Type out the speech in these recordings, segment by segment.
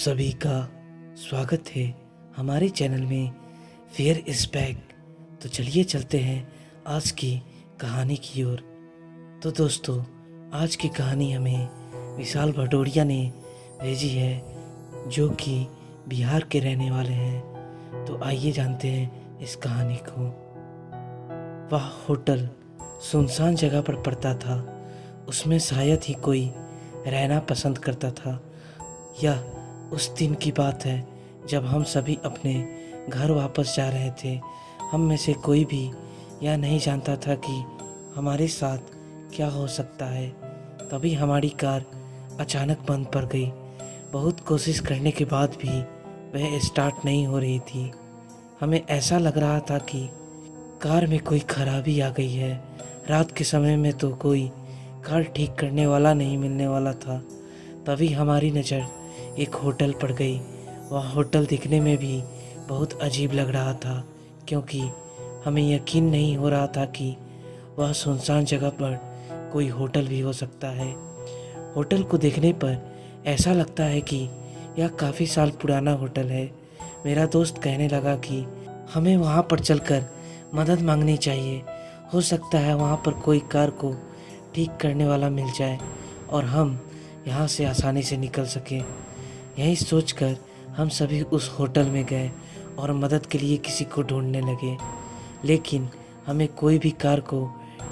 सभी का स्वागत है हमारे चैनल में फेयर इज बैक। तो चलिए चलते हैं आज की कहानी की ओर। तो दोस्तों, आज की कहानी हमें विशाल भटोरिया ने भेजी है, जो कि बिहार के रहने वाले हैं। तो आइए जानते हैं इस कहानी को। वह होटल सुनसान जगह पर पड़ता था। उसमें शायद ही कोई रहना पसंद करता था। यह उस दिन की बात है जब हम सभी अपने घर वापस जा रहे थे। हम में से कोई भी यह नहीं जानता था कि हमारे साथ क्या हो सकता है। तभी हमारी कार अचानक बंद पड़ गई। बहुत कोशिश करने के बाद भी वह स्टार्ट नहीं हो रही थी। हमें ऐसा लग रहा था कि कार में कोई खराबी आ गई है। रात के समय में तो कोई कार ठीक करने वाला नहीं मिलने वाला था। तभी हमारी नज़र एक होटल पड़ गई। वह होटल दिखने में भी बहुत अजीब लग रहा था, क्योंकि हमें यकीन नहीं हो रहा था कि वह सुनसान जगह पर कोई होटल भी हो सकता है। होटल को देखने पर ऐसा लगता है कि यह काफ़ी साल पुराना होटल है। मेरा दोस्त कहने लगा कि हमें वहाँ पर चलकर मदद मांगनी चाहिए। हो सकता है वहाँ पर कोई कार को ठीक करने वाला मिल जाए और हम यहाँ से आसानी से निकल सकें। यही सोचकर हम सभी उस होटल में गए और मदद के लिए किसी को ढूंढने लगे, लेकिन हमें कोई भी कार को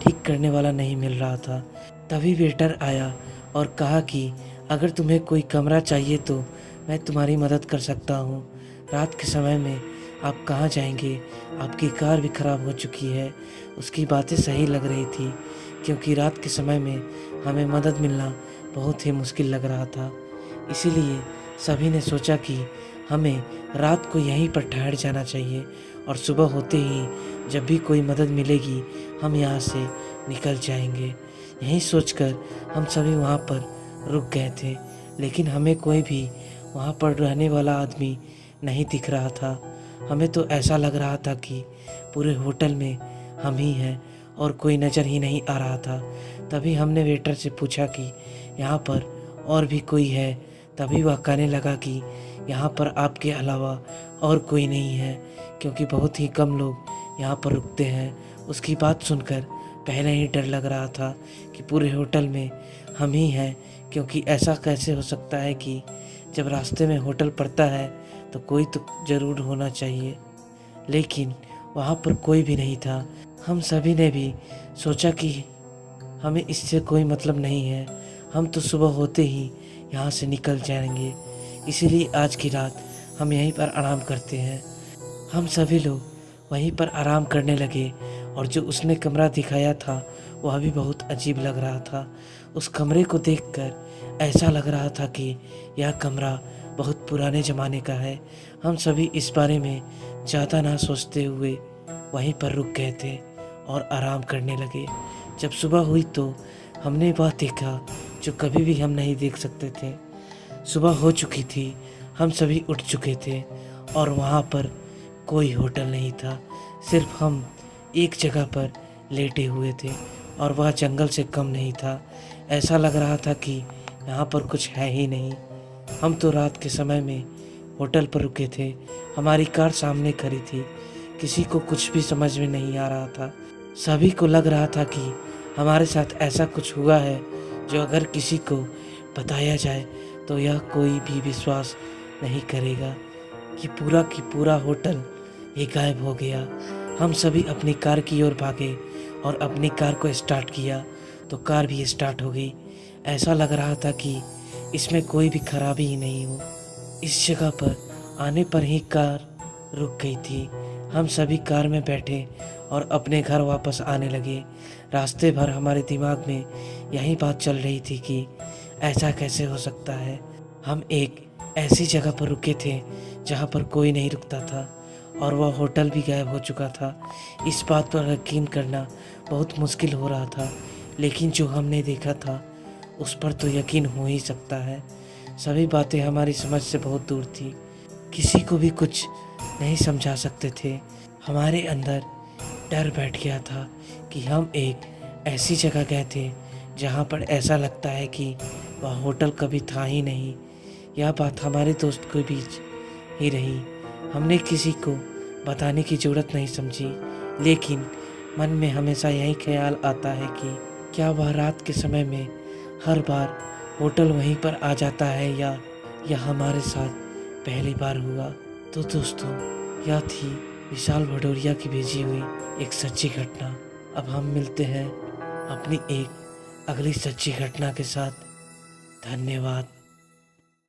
ठीक करने वाला नहीं मिल रहा था। तभी वेटर आया और कहा कि अगर तुम्हें कोई कमरा चाहिए तो मैं तुम्हारी मदद कर सकता हूँ। रात के समय में आप कहाँ जाएंगे? आपकी कार भी ख़राब हो चुकी है। उसकी बातें सही लग रही थी, क्योंकि रात के समय में हमें मदद मिलना बहुत ही मुश्किल लग रहा था। इसीलिए सभी ने सोचा कि हमें रात को यहीं पर ठहर जाना चाहिए और सुबह होते ही जब भी कोई मदद मिलेगी हम यहाँ से निकल जाएंगे। यही सोचकर हम सभी वहाँ पर रुक गए थे, लेकिन हमें कोई भी वहाँ पर रहने वाला आदमी नहीं दिख रहा था। हमें तो ऐसा लग रहा था कि पूरे होटल में हम ही हैं और कोई नज़र ही नहीं आ रहा था। तभी हमने वेटर से पूछा कि यहाँ पर और भी कोई है। तभी वह कहने लगा कि यहाँ पर आपके अलावा और कोई नहीं है, क्योंकि बहुत ही कम लोग यहाँ पर रुकते हैं। उसकी बात सुनकर पहले ही डर लग रहा था कि पूरे होटल में हम ही हैं, क्योंकि ऐसा कैसे हो सकता है कि जब रास्ते में होटल पड़ता है तो कोई तो ज़रूर होना चाहिए, लेकिन वहाँ पर कोई भी नहीं था। हम सभी ने भी सोचा कि हमें इससे कोई मतलब नहीं है, हम तो सुबह होते ही यहाँ से निकल जाएंगे। इसीलिए आज की रात हम यहीं पर आराम करते हैं। हम सभी लोग वहीं पर आराम करने लगे और जो उसने कमरा दिखाया था वह भी बहुत अजीब लग रहा था। उस कमरे को देखकर ऐसा लग रहा था कि यह कमरा बहुत पुराने ज़माने का है। हम सभी इस बारे में ज़्यादा ना सोचते हुए वहीं पर रुक गए थे और आराम करने लगे। जब सुबह हुई तो हमने वह देखा जो कभी भी हम नहीं देख सकते थे। सुबह हो चुकी थी, हम सभी उठ चुके थे और वहाँ पर कोई होटल नहीं था। सिर्फ हम एक जगह पर लेटे हुए थे और वह जंगल से कम नहीं था। ऐसा लग रहा था कि यहाँ पर कुछ है ही नहीं। हम तो रात के समय में होटल पर रुके थे। हमारी कार सामने खड़ी थी। किसी को कुछ भी समझ में नहीं आ रहा था। सभी को लग रहा था कि हमारे साथ ऐसा कुछ हुआ है जो अगर किसी को बताया जाए तो यह कोई भी विश्वास नहीं करेगा कि पूरा होटल ये गायब हो गया। हम सभी अपनी कार की ओर भागे और अपनी कार को स्टार्ट किया तो कार भी स्टार्ट हो गई। ऐसा लग रहा था कि इसमें कोई भी खराबी ही नहीं हो। इस जगह पर आने पर ही कार रुक गई थी। हम सभी कार में बैठे और अपने घर वापस आने लगे। रास्ते भर हमारे दिमाग में यही बात चल रही थी कि ऐसा कैसे हो सकता है। हम एक ऐसी जगह पर रुके थे जहाँ पर कोई नहीं रुकता था और वह होटल भी गायब हो चुका था। इस बात पर यकीन करना बहुत मुश्किल हो रहा था, लेकिन जो हमने देखा था उस पर तो यकीन हो ही सकता है। सभी बातें हमारी समझ से बहुत दूर थी। किसी को भी कुछ नहीं समझा सकते थे। हमारे अंदर डर बैठ गया था कि हम एक ऐसी जगह गए थे जहाँ पर ऐसा लगता है कि वह होटल कभी था ही नहीं। यह बात हमारे दोस्त के बीच ही रही। हमने किसी को बताने की ज़रूरत नहीं समझी, लेकिन मन में हमेशा यही ख्याल आता है कि क्या वह रात के समय में हर बार होटल वहीं पर आ जाता है या यह हमारे साथ पहली बार हुआ। तो दोस्तों, यह थी विशाल भदौरिया की भेजी हुई एक सच्ची घटना। अब हम मिलते हैं अपनी एक अगली सच्ची घटना के साथ। धन्यवाद।